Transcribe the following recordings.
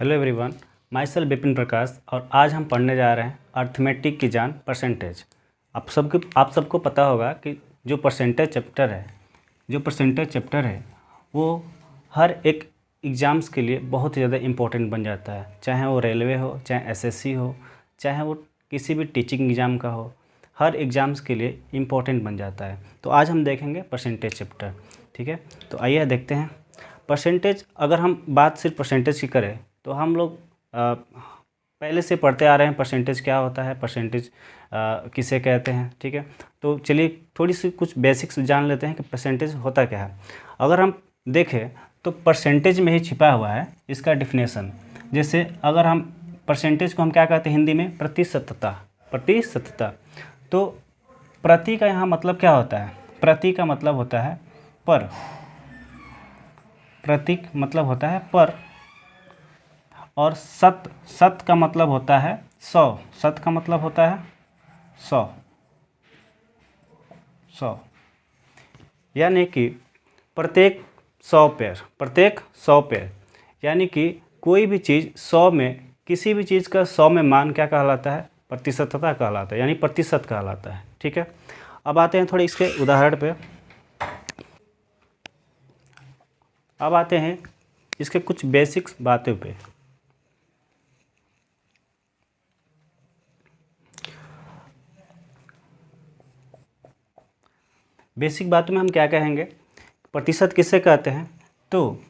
Hello everyone, myself Vipin Prakash और आज हम पढ़ने जा रहे हैं अर्थमेटिक की जान परसेंटेज। आप सबको पता होगा कि जो परसेंटेज चैप्टर है वो हर एक एग्ज़ाम्स के लिए बहुत ही ज़्यादा इम्पोर्टेंट बन जाता है, चाहे वो रेलवे हो, चाहे एसएससी हो, चाहे वो किसी भी टीचिंग एग्ज़ाम का हो, हर एग्ज़ाम्स के लिए इम्पोर्टेंट बन जाता है। तो आज हम देखेंगे परसेंटेज चैप्टर। ठीक है, तो आइए देखते हैं परसेंटेज। अगर हम बात सिर्फ परसेंटेज की करें तो हम लोग पहले से पढ़ते आ रहे हैं परसेंटेज क्या होता है, परसेंटेज किसे कहते हैं। ठीक है, तो चलिए थोड़ी सी कुछ बेसिक्स जान लेते हैं कि परसेंटेज होता क्या है। अगर हम देखें तो परसेंटेज में ही छिपा हुआ है इसका डिफिनेशन। जैसे अगर हम परसेंटेज को हम क्या कहते हैं हिंदी में, प्रतिशतता। तो प्रति का यहाँ मतलब क्या होता है, प्रति का मतलब होता है पर, प्रतीक मतलब होता है पर, और सत का मतलब होता है 100। सत का मतलब होता है 100, यानी कि प्रत्येक 100 पेड़, यानी कि कोई भी चीज़ 100 में, किसी भी चीज़ का 100 में मान क्या कहलाता है, प्रतिशतता कहलाता है, यानी प्रतिशत कहलाता है। ठीक है, अब आते हैं थोड़े इसके उदाहरण पे। अब आते हैं इसके कुछ बेसिक्स बातों पे। बेसिक बातों में हम क्या कहेंगे, प्रतिशत किसे कहते हैं, तो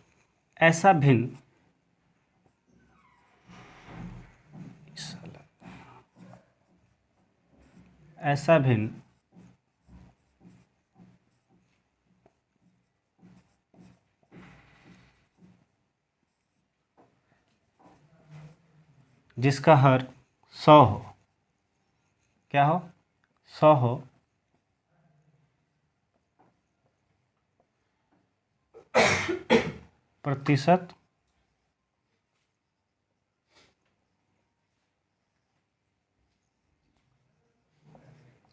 ऐसा भिन्न जिसका हर 100 हो, क्या हो, 100 हो, प्रतिशत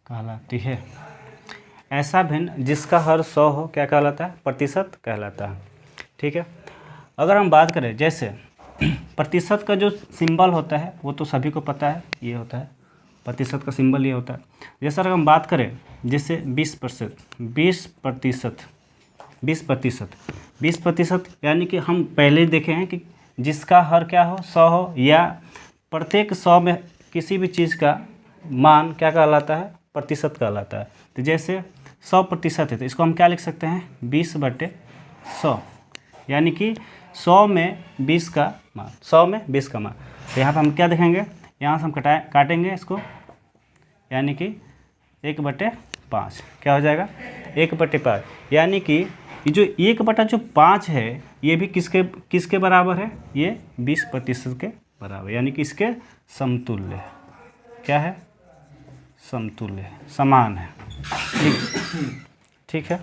कहलाती है। ऐसा भिन्न जिसका हर 100 हो क्या कहलाता है, प्रतिशत कहलाता है। ठीक है, अगर हम बात करें जैसे प्रतिशत का जो सिंबल होता है वो तो सभी को पता है, ये होता है प्रतिशत का सिंबल, ये होता है। जैसे अगर हम बात करें जैसे 20%, यानी कि हम पहले ही देखे हैं कि जिसका हर क्या हो, 100 हो, या प्रत्येक 100 में किसी भी चीज़ का मान क्या कहलाता है, प्रतिशत कहलाता है। तो जैसे 100% है तो इसको हम क्या लिख सकते हैं, 20/100, यानी कि 100 में 20 का मान, 100 में 20 का मान। तो यहाँ पर हम क्या देखेंगे, यहाँ से हम काटेंगे इसको, यानी कि 1/5 क्या हो जाएगा, 1/5, यानी कि ये जो 1/5 है ये भी किसके बराबर है, ये 20% के बराबर, यानी कि इसके समतुल्य है। क्या है, समतुल्य है, समान है। ठीक है,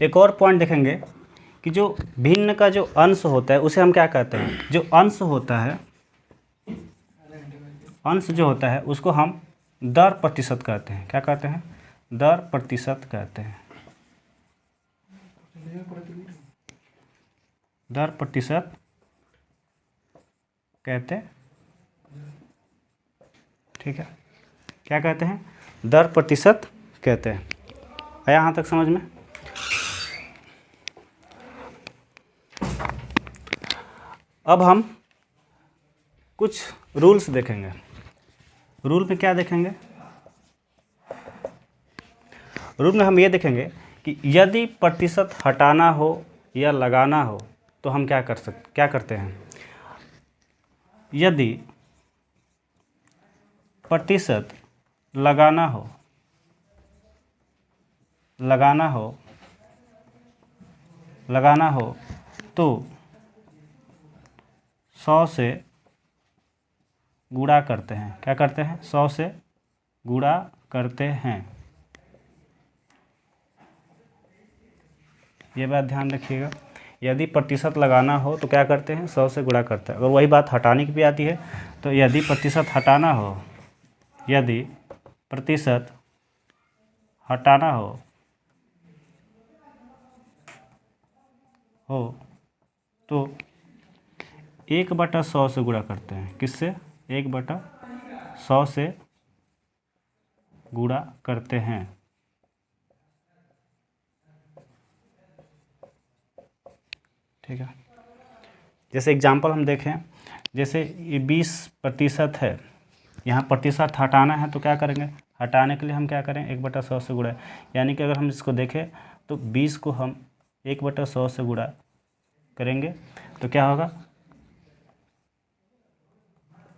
एक और पॉइंट देखेंगे कि जो भिन्न का जो अंश होता है उसे हम क्या कहते हैं, जो अंश होता है, अंश जो होता है उसको हम दर प्रतिशत कहते हैं। क्या कहते हैं, दर प्रतिशत कहते हैं, दर प्रतिशत कहते हैं। ठीक है, क्या कहते हैं, दर प्रतिशत कहते हैं। आया यहाँ तक समझ में। अब हम कुछ रूल्स देखेंगे। रूल में क्या देखेंगे, रूल में हम ये देखेंगे कि यदि प्रतिशत हटाना हो या लगाना हो तो हम क्या करते हैं। यदि प्रतिशत लगाना हो तो 100 से गुणा करते हैं। क्या करते हैं, 100 से गुणा करते हैं। ये बात ध्यान रखिएगा, यदि प्रतिशत लगाना हो तो क्या करते हैं, 100 से गुणा करते हैं। अगर वही बात हटाने की भी आती है तो यदि प्रतिशत हटाना हो, यदि प्रतिशत हटाना हो तो 1/100 से गुणा करते हैं। किससे? 1/100 से गुणा करते हैं। ठीक है, जैसे एग्जाम्पल हम देखें, जैसे ये 20% है, यहाँ प्रतिशत हटाना है तो क्या करेंगे? हटाने के लिए हम क्या करें? 1/100 से गुणा, यानी कि अगर हम इसको देखें तो 20 को हम 1/100 से गुणा करेंगे तो क्या होगा?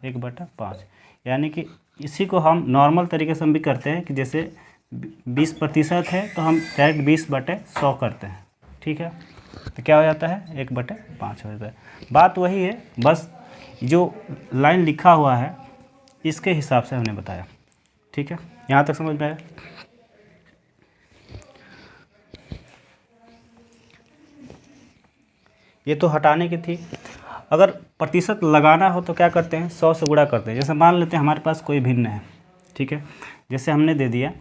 1/5। यानी कि इसी को हम नॉर्मल तरीके से हम भी करते हैं कि जैसे 20% है तो हम डायरेक्ट 20/100 करते हैं। ठीक है, तो क्या हो जाता है? 1/5 हो जाता है। बात वही है, बस जो लाइन लिखा हुआ है इसके हिसाब से हमने बताया। ठीक है, यहाँ तक समझ में आया? ये तो हटाने की थी। अगर प्रतिशत लगाना हो तो क्या करते हैं? 100 से गुणा करते हैं। जैसे मान लेते हैं हमारे पास कोई भिन्न है, ठीक है, जैसे हमने दे दिया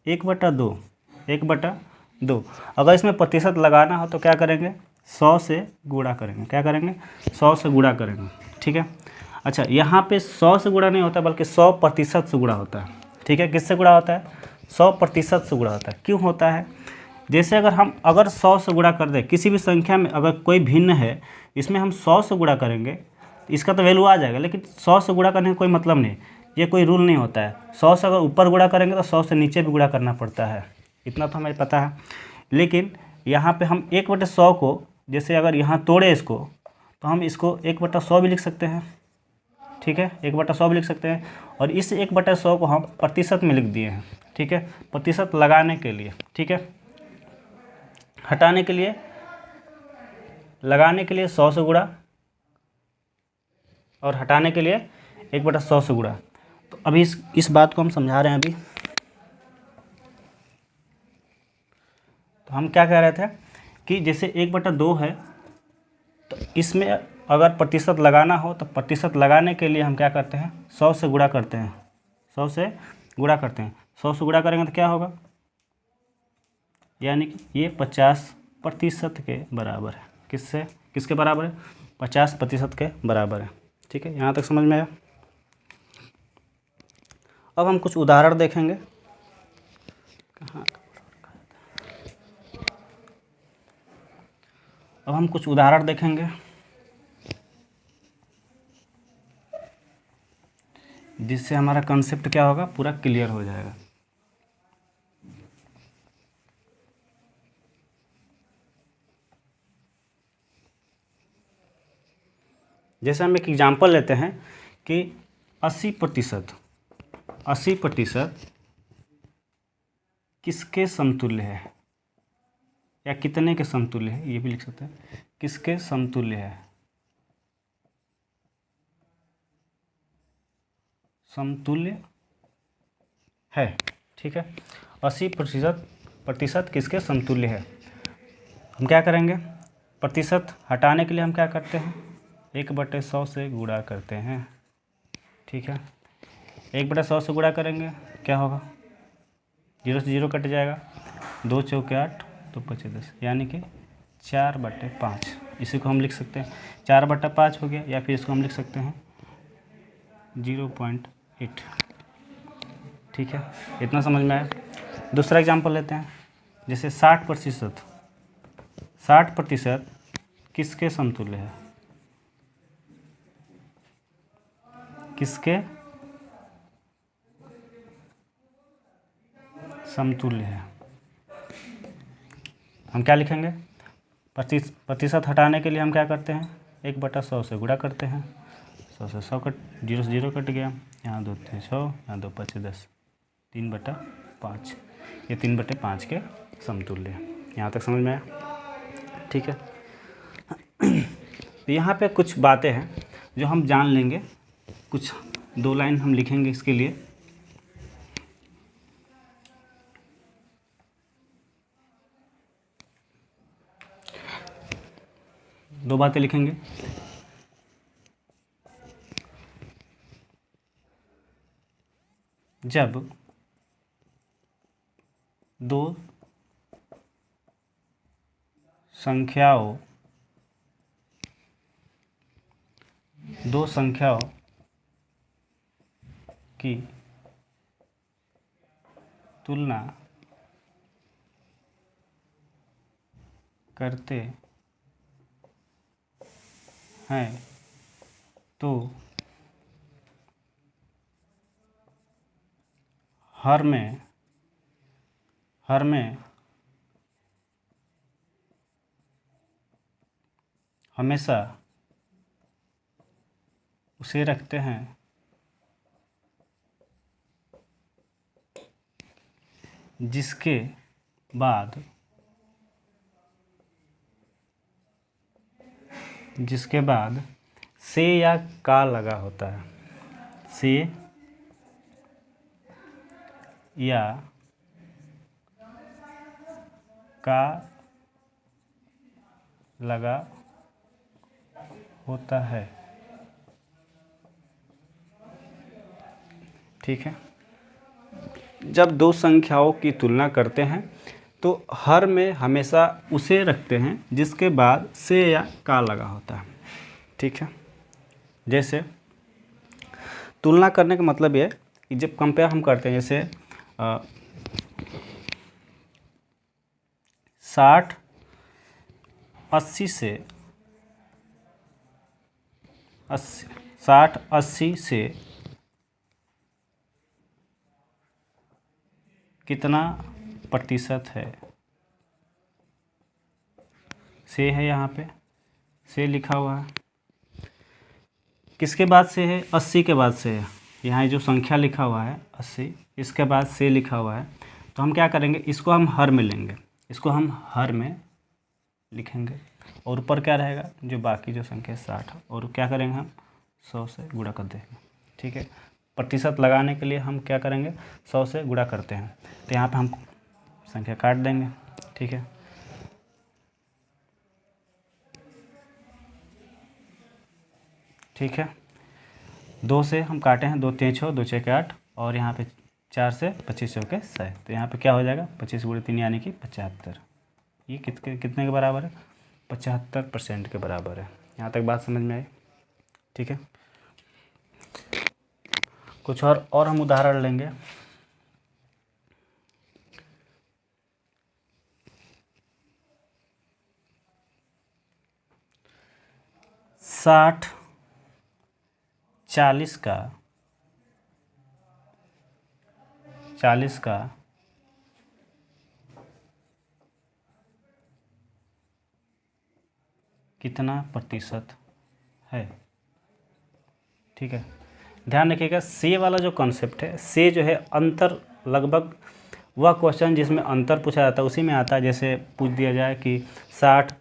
1/2, 1/2। अगर इसमें प्रतिशत लगाना हो तो क्या करेंगे? 100 से गुणा करेंगे। क्या करेंगे? 100 से गुणा करेंगे। ठीक है, अच्छा, यहाँ पे 100 से गुणा नहीं होता बल्कि 100% से गुणा होता है। ठीक है, किससे गुणा होता है? 100% से गुणा होता है। क्यों होता है? जैसे अगर 100 से गुणा कर दें किसी भी संख्या में, अगर कोई भिन्न है इसमें हम 100 से गुणा करेंगे, इसका तो वैल्यू आ जाएगा, लेकिन 100 से गुणा करने का कोई मतलब नहीं, ये कोई रूल नहीं होता है। 100 से अगर ऊपर गुणा करेंगे तो 100 से नीचे भी गुणा करना पड़ता है, इतना तो हमें पता है। लेकिन यहाँ पे हम 1/100 को, जैसे अगर यहाँ तोड़े इसको तो हम इसको 1/100 भी लिख सकते हैं। ठीक है, 1/100 भी लिख सकते हैं, और इस 1/100 को हम प्रतिशत में लिख दिए हैं। ठीक है, प्रतिशत लगाने के लिए। ठीक है, हटाने के लिए, लगाने के लिए 100 से गुणा और हटाने के लिए 1/100 से गुणा। तो अभी इस बात को हम समझा रहे हैं अभी। तो हम क्या कह रहे थे कि जैसे 1/2 है तो इसमें अगर प्रतिशत लगाना हो तो प्रतिशत लगाने के लिए हम क्या करते हैं? 100 से गुणा करते हैं। 100 से गुणा करते हैं। 100 से गुणा करेंगे तो क्या होगा? यानी कि ये 50% के बराबर है। किससे? किसके बराबर है? 50% के बराबर है। ठीक है, यहाँ तक समझ में आया? अब हम कुछ उदाहरण देखेंगे। कहाँ? अब हम कुछ उदाहरण देखेंगे जिससे हमारा कंसेप्ट क्या होगा? पूरा क्लियर हो जाएगा। जैसे हम एक एग्जांपल लेते हैं कि 80% किसके समतुल्य है, या कितने के समतुल्य है, ये भी लिख सकते हैं। किसके समतुल्य है? समतुल्य है। ठीक है, 80% किसके समतुल्य है? हम क्या करेंगे? प्रतिशत हटाने के लिए हम क्या करते हैं? 1/100 से गुणा करते हैं। ठीक है, 1/100 से गुणा करेंगे क्या होगा? 0 से 0 कट जाएगा, 2 चौके 8, 2 पचे 10, यानी कि 4/5। इसी को हम लिख सकते हैं 4/5 हो गया, या फिर इसको हम लिख सकते हैं 0.8। ठीक है, इतना समझ में आया? दूसरा एग्जांपल लेते हैं, जैसे 60% किसके समतुल्य है? किसके समतुल्य है? हम क्या लिखेंगे? प्रतिशत हटाने के लिए हम क्या करते हैं? 1/100 से गुणा करते हैं। 100 से 100 कट, 0 से 0 कट गया, यहाँ 2 3 6, यहाँ 2 5 10, 3/5। ये 3/5 के समतुल्य है। यहाँ तक समझ में आया? ठीक है, तो यहाँ पे कुछ बातें हैं जो हम जान लेंगे। कुछ 2 लाइन हम लिखेंगे इसके लिए। दो बातें लिखेंगे। जब दो संख्याओं की तुलना करते हैं तो हर में हमेशा उसे रखते हैं जिसके बाद से या का लगा होता है, से या का लगा होता है। ठीक है, जब दो संख्याओं की तुलना करते हैं तो हर में हमेशा उसे रखते हैं जिसके बाद से या का लगा होता है। ठीक है, जैसे तुलना करने का मतलब ये है कि जब कंपेयर हम करते हैं, जैसे 60 80 से कितना प्रतिशत है, से है, यहाँ पे से लिखा हुआ है। किसके बाद से है? 80 के बाद से है। यहाँ जो संख्या लिखा हुआ है 80, इसके बाद से लिखा हुआ है। तो हम क्या करेंगे, इसको हम हर में लेंगे, इसको हम हर में लिखेंगे और ऊपर क्या रहेगा, जो बाकी जो संख्या 60, और क्या करेंगे हम 100 से गुणा कर देंगे। ठीक है, प्रतिशत लगाने के लिए हम क्या करेंगे, 100 से गुणा करते हैं। तो यहाँ पे हम संख्या काट देंगे। ठीक है, ठीक है, 2 से हम काटे हैं, 2 3 6, 2 6 के 8, और यहाँ पे 4 से 25 के 100। तो यहाँ पे क्या हो जाएगा, 25 × 3 यानी कि 75। ये कितने के बराबर है, 75% के बराबर है। यहाँ तक बात समझ में आई? ठीक है, कुछ और हम उदाहरण लेंगे। साठ 40 का कितना प्रतिशत है। ठीक है, ध्यान रखिएगा, से वाला जो कॉन्सेप्ट है, से जो है अंतर, लगभग वह क्वेश्चन जिसमें अंतर पूछा जाता है उसी में आता है। जैसे पूछ दिया जाए कि 60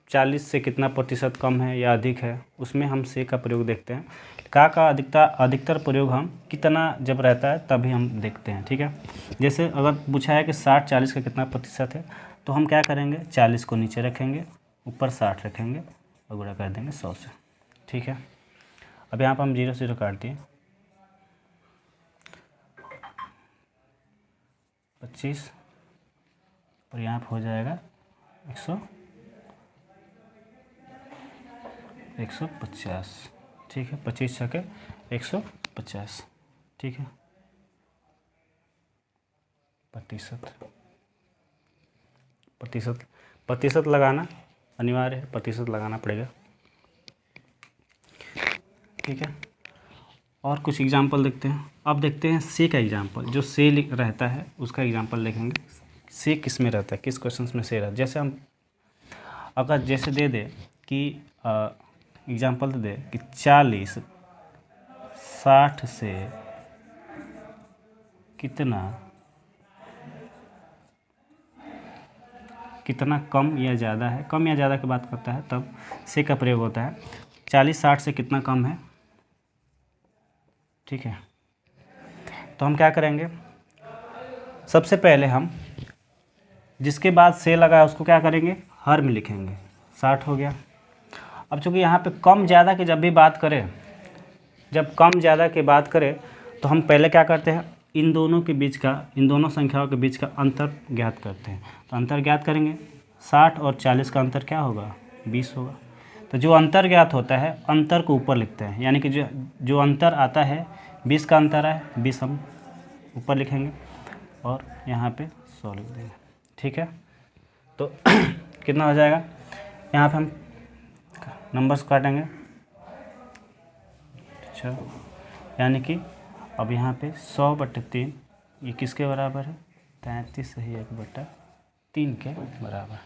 40 से कितना प्रतिशत कम है या अधिक है, उसमें हम से का प्रयोग देखते हैं। का अधिकतर प्रयोग हम कितना जब रहता है तभी हम देखते हैं। ठीक है, जैसे अगर पूछा है कि 60 40 का कितना प्रतिशत है, तो हम क्या करेंगे, 40 को नीचे रखेंगे, ऊपर 60 रखेंगे और गुणा कर देंगे 100 से। ठीक है, अब यहाँ पर हम 0 0 काट दिए, 25, और यहाँ पर हो जाएगा 150। ठीक है, 25 छके 150। ठीक है, प्रतिशत लगाना अनिवार्य है, प्रतिशत लगाना पड़ेगा। ठीक है, और कुछ एग्जाम्पल देखते हैं। अब देखते हैं से का एग्जाम्पल, जो से रहता है उसका एग्जाम्पल देखेंगे। से किस में रहता है, किस क्वेश्चन में से रहता है। जैसे हम अगर जैसे दे दे कि एग्जाम्पल दे कि 40 60 से कितना कम या ज़्यादा है, कम या ज़्यादा की बात करता है तब से का प्रयोग होता है। 40 60 से कितना कम है। ठीक है, तो हम क्या करेंगे, सबसे पहले हम जिसके बाद से लगा है उसको क्या करेंगे, हर में लिखेंगे। 60 हो गया। अब चूँकि यहाँ पे कम ज़्यादा की जब भी बात करें, जब कम ज़्यादा की बात करें तो हम पहले क्या करते हैं, इन दोनों संख्याओं के बीच का अंतर ज्ञात करते हैं। तो अंतर ज्ञात करेंगे, 60 और 40 का अंतर क्या होगा, 20 होगा। तो जो अंतर ज्ञात होता है, अंतर को ऊपर लिखते हैं, यानी कि जो अंतर आता है 20 का अंतर है, 20 हम ऊपर लिखेंगे और यहाँ पे 100 लिख देंगे। ठीक है, तो कितना हो जाएगा, यहाँ पे हम नंबर्स काटेंगे। अच्छा, यानी कि अब यहाँ पे 100/3 ये किसके बराबर है, 33/1/3 के बराबर।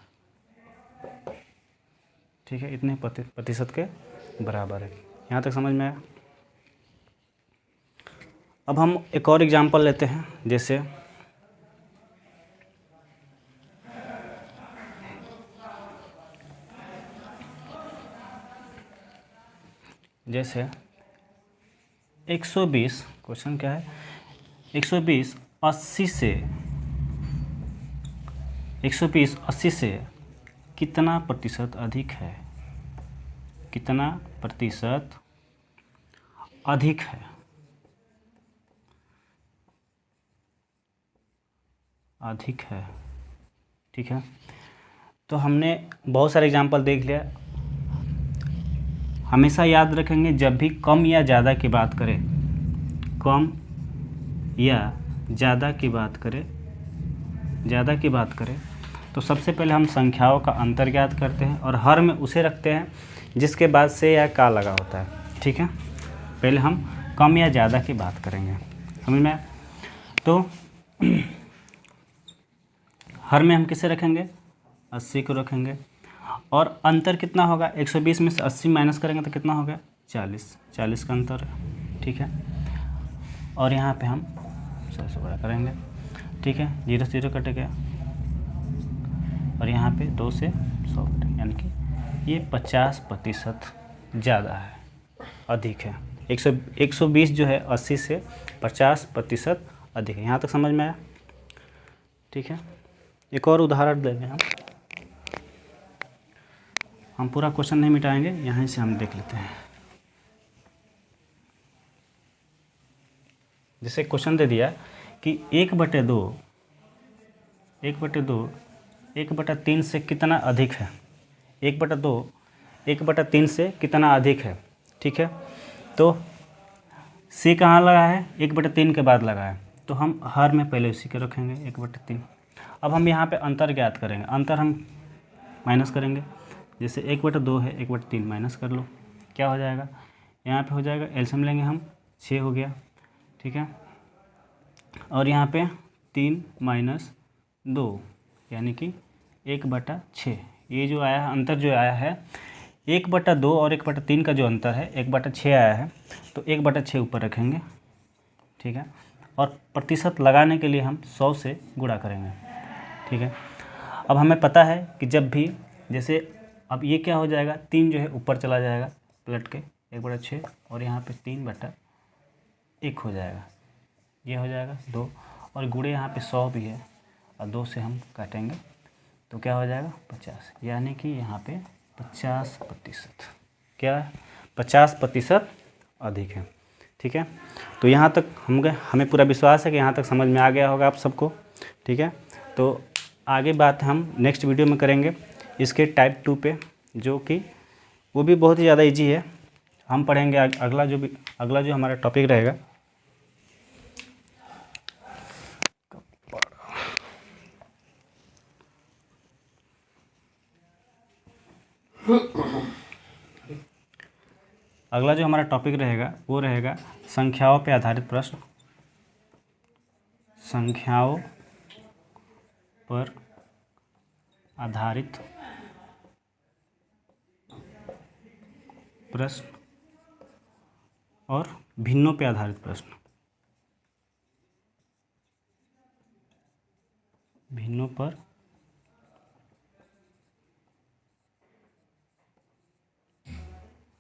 ठीक है, इतने प्रतिशत के बराबर है। यहाँ तक समझ में आया। अब हम एक और एग्जांपल लेते हैं, जैसे 120, क्वेश्चन क्या है, 120 80 से कितना प्रतिशत अधिक है, कितना प्रतिशत अधिक है। अधिक है, ठीक है। तो हमने बहुत सारे एग्जांपल देख लिया। हमेशा याद रखेंगे, जब भी कम या ज़्यादा की बात करें, कम या ज़्यादा की बात करें तो सबसे पहले हम संख्याओं का अंतर ज्ञात करते हैं और हर में उसे रखते हैं जिसके बाद से या का लगा होता है। ठीक है, पहले हम कम या ज़्यादा की बात करेंगे, समझ में आया। तो हर में हम किसे रखेंगे, 80 को रखेंगे और अंतर कितना होगा, 120 में से 80 माइनस करेंगे तो कितना होगा, 40 का अंतर है। ठीक है, और यहाँ पे हम 100 से बड़ा करेंगे। ठीक है, 0 से 0 कट गया और यहाँ पे 2 से 100 कटेगा, यानी कि ये 50% ज़्यादा है, अधिक है। 120 जो है 80 से 50% अधिक है। यहाँ तक समझ में आया। ठीक है, एक और उदाहरण लेंगे हम पूरा क्वेश्चन नहीं मिटाएंगे, यहाँ से हम देख लेते हैं। जैसे क्वेश्चन दे दिया कि 1/2 1/3 से कितना अधिक है, 1/2 1/3 से कितना अधिक है। ठीक है, तो सी कहाँ लगा है, 1/3 के बाद लगा है, तो हम हर में पहले उसी के रखेंगे 1/3। अब हम यहाँ पे अंतर ज्ञात करेंगे, अंतर हम माइनस करेंगे। जैसे 1/2 है, 1/3 माइनस कर लो, क्या हो जाएगा, यहाँ पे हो जाएगा, एलसीएम लेंगे हम, 6 हो गया। ठीक है, और यहाँ पे 3 - 2 यानी कि 1/6। ये जो आया अंतर जो आया है 1/2 और 1/3 का जो अंतर है 1/6 आया है, तो 1/6 ऊपर रखेंगे। ठीक है, और प्रतिशत लगाने के लिए हम 100 से गुणा करेंगे। ठीक है, अब हमें पता है कि जब भी, जैसे अब ये क्या हो जाएगा, 3 जो है ऊपर चला जाएगा पलट के 1/6 और यहाँ पे 3/1 हो जाएगा, ये हो जाएगा 2 और गुणे यहाँ पे 100 भी है और 2 से हम काटेंगे तो क्या हो जाएगा, 50, यानी कि यहाँ पे 50%, क्या है, 50% अधिक है। ठीक है, तो यहाँ तक हमें पूरा विश्वास है कि यहाँ तक समझ में आ गया होगा आप सबको। ठीक है, तो आगे बात हम नेक्स्ट वीडियो में करेंगे इसके टाइप 2 पे, जो कि वो भी बहुत ही ज़्यादा इजी है। हम पढ़ेंगे अगला जो हमारा टॉपिक रहेगा, अगला जो हमारा टॉपिक रहेगा वो रहेगा संख्याओं पे आधारित प्रश्न। संख्याओं पर आधारित प्रश्न और भिन्नों पे आधारित प्रश्न। भिन्नों पर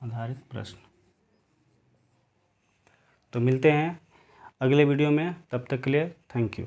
आधारित प्रश्न। तो मिलते हैं अगले वीडियो में, तब तक के लिए थैंक यू।